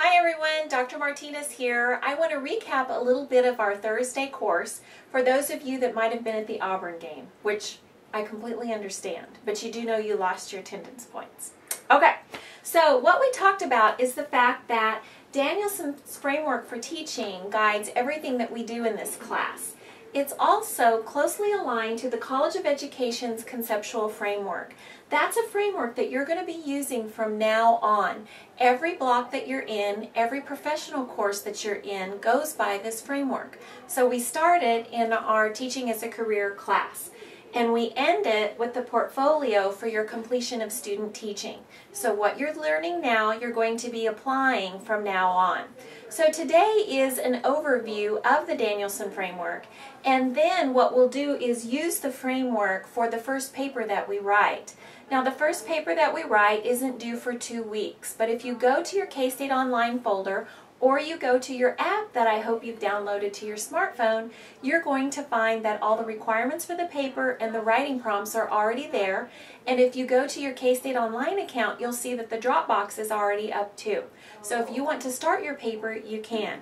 Hi everyone, Dr. Martinez here. I want to recap a little bit of our Thursday course for those of you that might have been at the Auburn game, which I completely understand, but you do know you lost your attendance points. Okay, so what we talked about is the fact that Danielson's framework for teaching guides everything that we do in this class. It's also closely aligned to the College of Education's conceptual framework. That's a framework that you're going to be using from now on. Every block that you're in, every professional course that you're in goes by this framework. So we started in our Teaching as a Career class, and we end it with the portfolio for your completion of student teaching. So what you're learning now, you're going to be applying from now on. So today is an overview of the Danielson framework, and then what we'll do is use the framework for the first paper that we write. Now the first paper that we write isn't due for 2 weeks, but if you go to your K-State Online folder or you go to your app that I hope you've downloaded to your smartphone, you're going to find that all the requirements for the paper and the writing prompts are already there. And if you go to your K-State Online account, you'll see that the Dropbox is already up too. So if you want to start your paper, you can.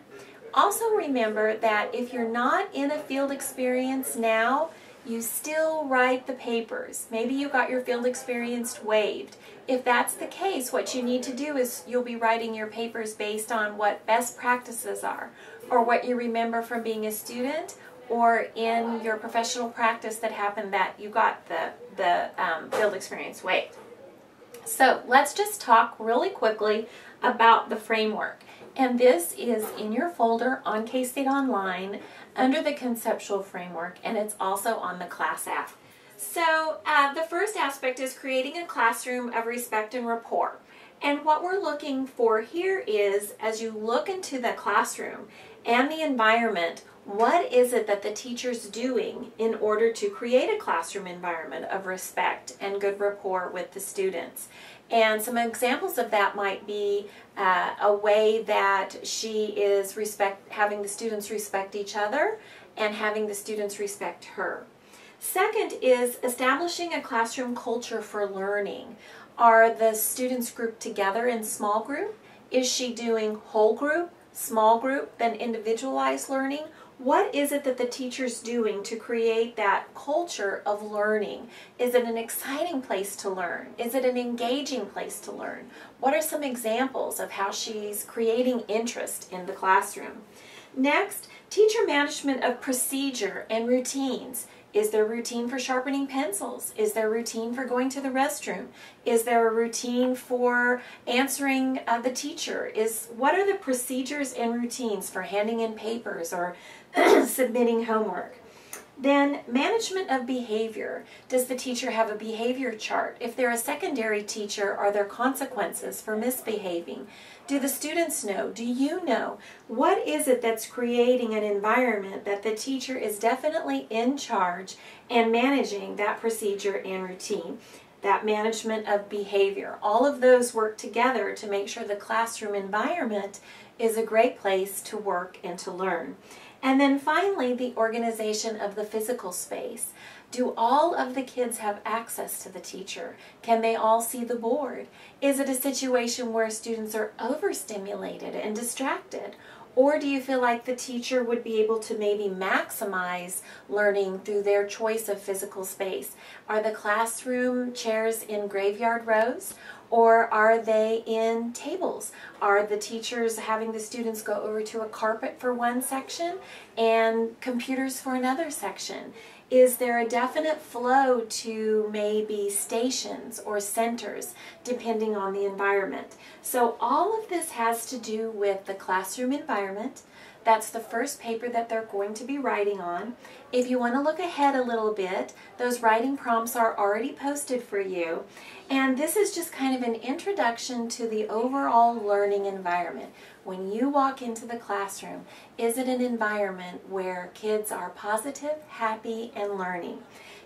Also remember that if you're not in a field experience now, you still write the papers. Maybe you got your field experience waived. If that's the case, what you need to do is you'll be writing your papers based on what best practices are, or what you remember from being a student, or in your professional practice that happened that you got the field experience waived. So let's just talk really quickly about the framework. And this is in your folder on K-State Online under the conceptual framework, and it's also on the class app. So the first aspect is creating a classroom of respect and rapport. And what we're looking for here is, as you look into the classroom and the environment, what is it that the teacher's doing in order to create a classroom environment of respect and good rapport with the students? And some examples of that might be a way that she is having the students respect each other and having the students respect her. Second is establishing a classroom culture for learning. Are the students grouped together in small group? Is she doing whole group, small group, then individualized learning? What is it that the teacher's doing to create that culture of learning? Is it an exciting place to learn? Is it an engaging place to learn? What are some examples of how she's creating interest in the classroom? Next, teacher management of procedure and routines. Is there a routine for sharpening pencils? Is there a routine for going to the restroom? Is there a routine for answering the teacher? What are the procedures and routines for handing in papers or submitting homework? Then management of behavior. Does the teacher have a behavior chart? If they're a secondary teacher, are there consequences for misbehaving? Do the students know? Do you know? What is it that's creating an environment that the teacher is definitely in charge and managing that procedure and routine? That management of behavior. All of those work together to make sure the classroom environment is a great place to work and to learn. And then finally, the organization of the physical space. Do all of the kids have access to the teacher? Can they all see the board? Is it a situation where students are overstimulated and distracted? Or do you feel like the teacher would be able to maybe maximize learning through their choice of physical space? Are the classroom chairs in graveyard rows? Or are they in tables? Are the teachers having the students go over to a carpet for one section and computers for another section? Is there a definite flow to maybe stations or centers depending on the environment? So all of this has to do with the classroom environment. That's the first paper that they're going to be writing on. If you want to look ahead a little bit, those writing prompts are already posted for you. And this is just kind of an introduction to the overall learning environment. When you walk into the classroom, is it an environment where kids are positive, happy, and learning?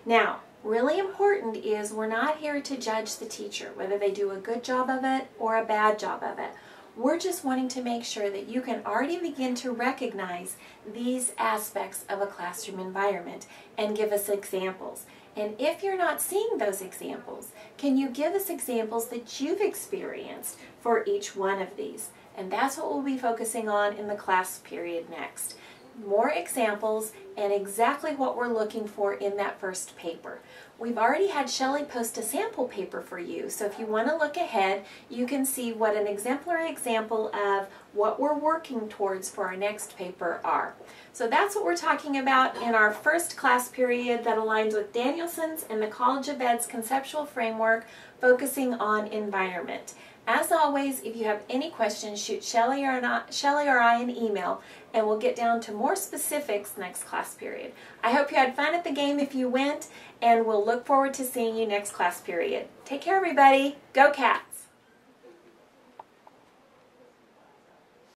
Now, really important is we're not here to judge the teacher, whether they do a good job of it or a bad job of it. We're just wanting to make sure that you can already begin to recognize these aspects of a classroom environment and give us examples. And if you're not seeing those examples, can you give us examples that you've experienced for each one of these? And that's what we'll be focusing on in the class period next. More examples and exactly what we're looking for in that first paper. We've already had Shelley post a sample paper for you, so if you want to look ahead, you can see what an exemplary example of what we're working towards for our next paper are. So that's what we're talking about in our first class period that aligns with Danielson's and the College of Ed's conceptual framework focusing on environment. As always, if you have any questions, shoot Shelley or I an email, and we'll get down to more specifics next class period. I hope you had fun at the game if you went, and we'll look forward to seeing you next class period. Take care, everybody. Go Cats!